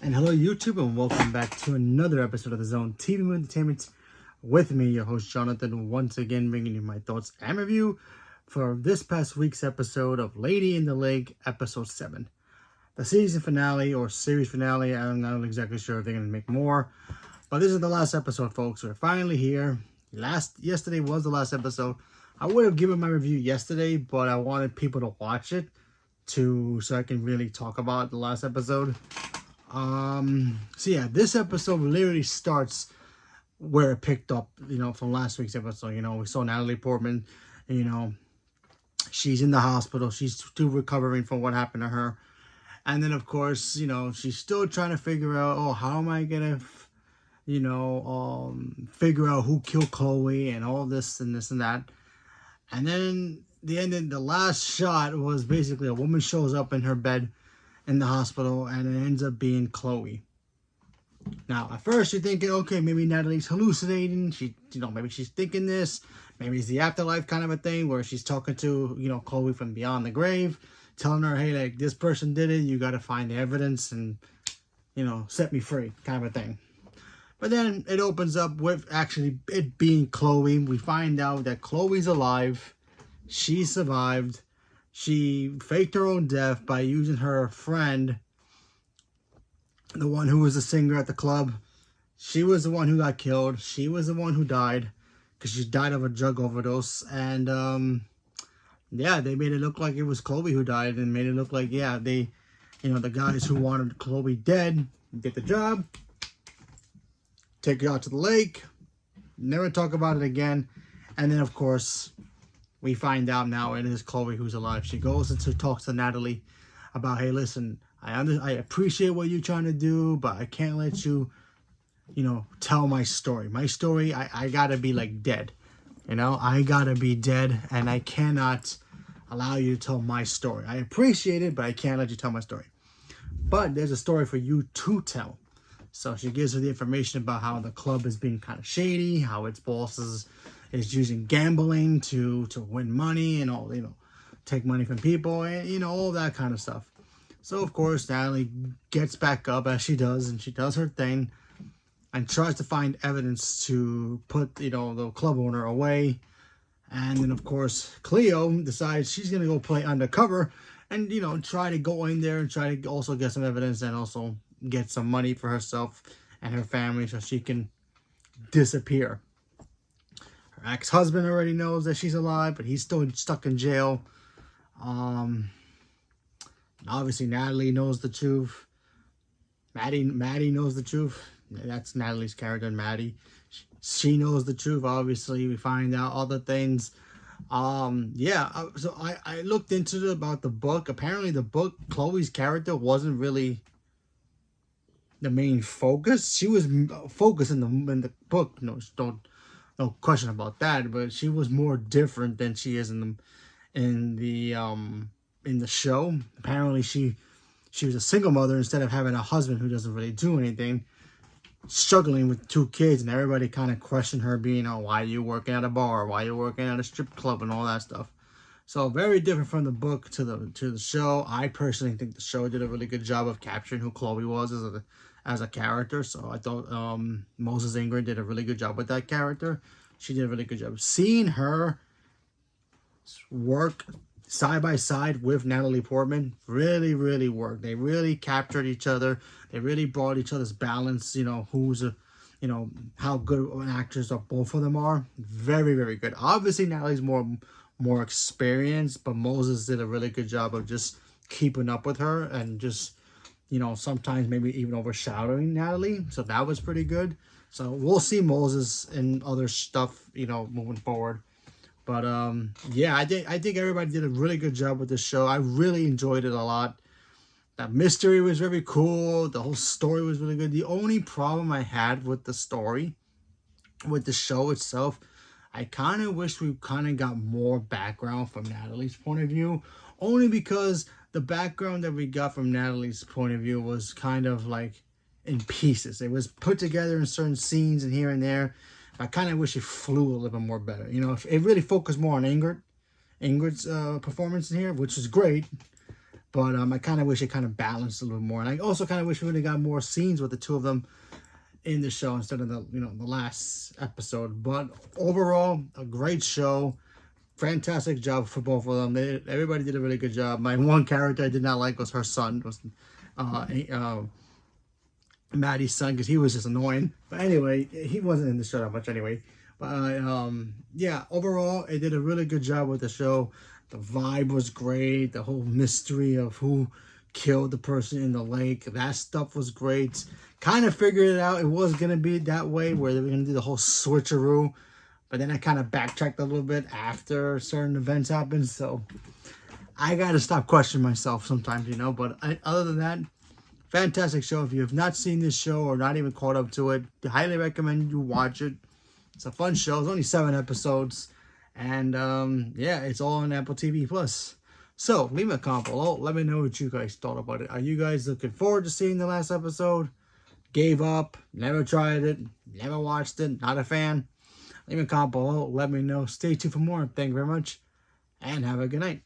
And hello YouTube, and welcome back to another episode of the Zone TV Movie Entertainment with me, your host Jonathan, once again bringing you my thoughts and review for this past week's episode of Lady in the Lake, episode 7. The season finale or series finale. I'm not exactly sure if they're going to make more, but this is the last episode, folks. We're finally here. Yesterday was the last episode. I would have given my review yesterday, but I wanted people to watch it so I can really talk about the last episode. So yeah, this episode literally starts where it picked up, from last week's episode. We saw Natalie Portman, she's in the hospital. She's still recovering from what happened to her. And then, of course, she's still trying to figure out, how am I going to, figure out who killed Chloe and all this and this and that. And then the last shot was basically a woman shows up in her bed in the hospital, and it ends up being Chloe. Now, at first you're thinking, okay, maybe Natalie's hallucinating. Maybe she's thinking this. Maybe it's the afterlife kind of a thing where she's talking to, Chloe from beyond the grave, telling her, hey, like, this person did it. You got to find the evidence and, set me free kind of a thing. But then it opens up with actually it being Chloe. We find out that Chloe's alive. She survived. She faked her own death by using her friend, the one who was a singer at the club. She was the one who got killed. She was the one who died because she died of a drug overdose. And yeah, they made it look like it was Chloe who died, and made it look like, yeah, the guys who wanted Chloe dead get the job, take her out to the lake, never talk about it again. And then, of course, we find out now it is Chloe who's alive. She goes and talks to Natalie about, hey, listen, I appreciate what you're trying to do, but I can't let you, tell my story. My story, I gotta be like dead. I gotta be dead, and I cannot allow you to tell my story. I appreciate it, but I can't let you tell my story. But there's a story for you to tell. So she gives her the information about how the club is being kind of shady, how its bosses is using gambling to win money and all, take money from people and, all that kind of stuff. So, of course, Natalie gets back up as she does, and she does her thing and tries to find evidence to put, the club owner away. And then, of course, Cleo decides she's going to go play undercover and, try to go in there and try to also get some evidence and also get some money for herself and her family so she can disappear. Her ex-husband already knows that she's alive, but he's still stuck in jail. Obviously, Natalie knows the truth. Maddie knows the truth. That's Natalie's character, Maddie. She knows the truth. Obviously, we find out other things. So I looked into about the book. Apparently, the book, Chloe's character wasn't really the main focus. She was focused in the book. No question about that. But she was more different than she is in the show. Apparently, she was a single mother instead of having a husband who doesn't really do anything, struggling with 2 kids, and everybody kind of questioned her, being, why are you working at a bar? Why are you working at a strip club and all that stuff? So very different from the book to the show. I personally think the show did a really good job of capturing who Chloe was as a character. So I thought Moses Ingram did a really good job with that character. She did a really good job. Seeing her work side by side with Natalie Portman really, really worked. They really captured each other. They really brought each other's balance. How good an actors are both of them are. Very, very good. Obviously, Natalie's more experienced, but Moses did a really good job of just keeping up with her and just, sometimes maybe even overshadowing Natalie. So that was pretty good. So we'll see Moses in other stuff, moving forward. But yeah, I think everybody did a really good job with this show. I really enjoyed it a lot. That mystery was very cool. The whole story was really good. The only problem I had with the story, with the show itself, I kind of wish we kind of got more background from Natalie's point of view. Only because the background that we got from Natalie's point of view was kind of like in pieces. It was put together in certain scenes and here and there. I kind of wish it flew a little bit more better. If it really focused more on Ingrid's performance in here, which is great. But I kind of wish it kind of balanced a little more. And I also kind of wish we would have got more scenes with the two of them in the show instead of the last episode. But overall, a great show. Fantastic job for both of them. Everybody did a really good job. My one character I did not like was her son. Was Maddie's son, because he was just annoying. But anyway, he wasn't in the show that much anyway. But yeah, overall, it did a really good job with the show. The vibe was great. The whole mystery of who killed the person in the lake, that stuff was great. Kind of figured it out. It was going to be that way, where they were going to do the whole switcheroo. But then I kind of backtracked a little bit after certain events happened. So I got to stop questioning myself sometimes, But other than that, fantastic show. If you have not seen this show or not even caught up to it, I highly recommend you watch it. It's a fun show. It's only 7 episodes. And yeah, it's all on Apple TV Plus. So leave me a comment below. Let me know what you guys thought about it. Are you guys looking forward to seeing the last episode? Gave up, never tried it, never watched it, not a fan? Leave me a comment below. Let me know. Stay tuned for more. Thank you very much. And have a good night.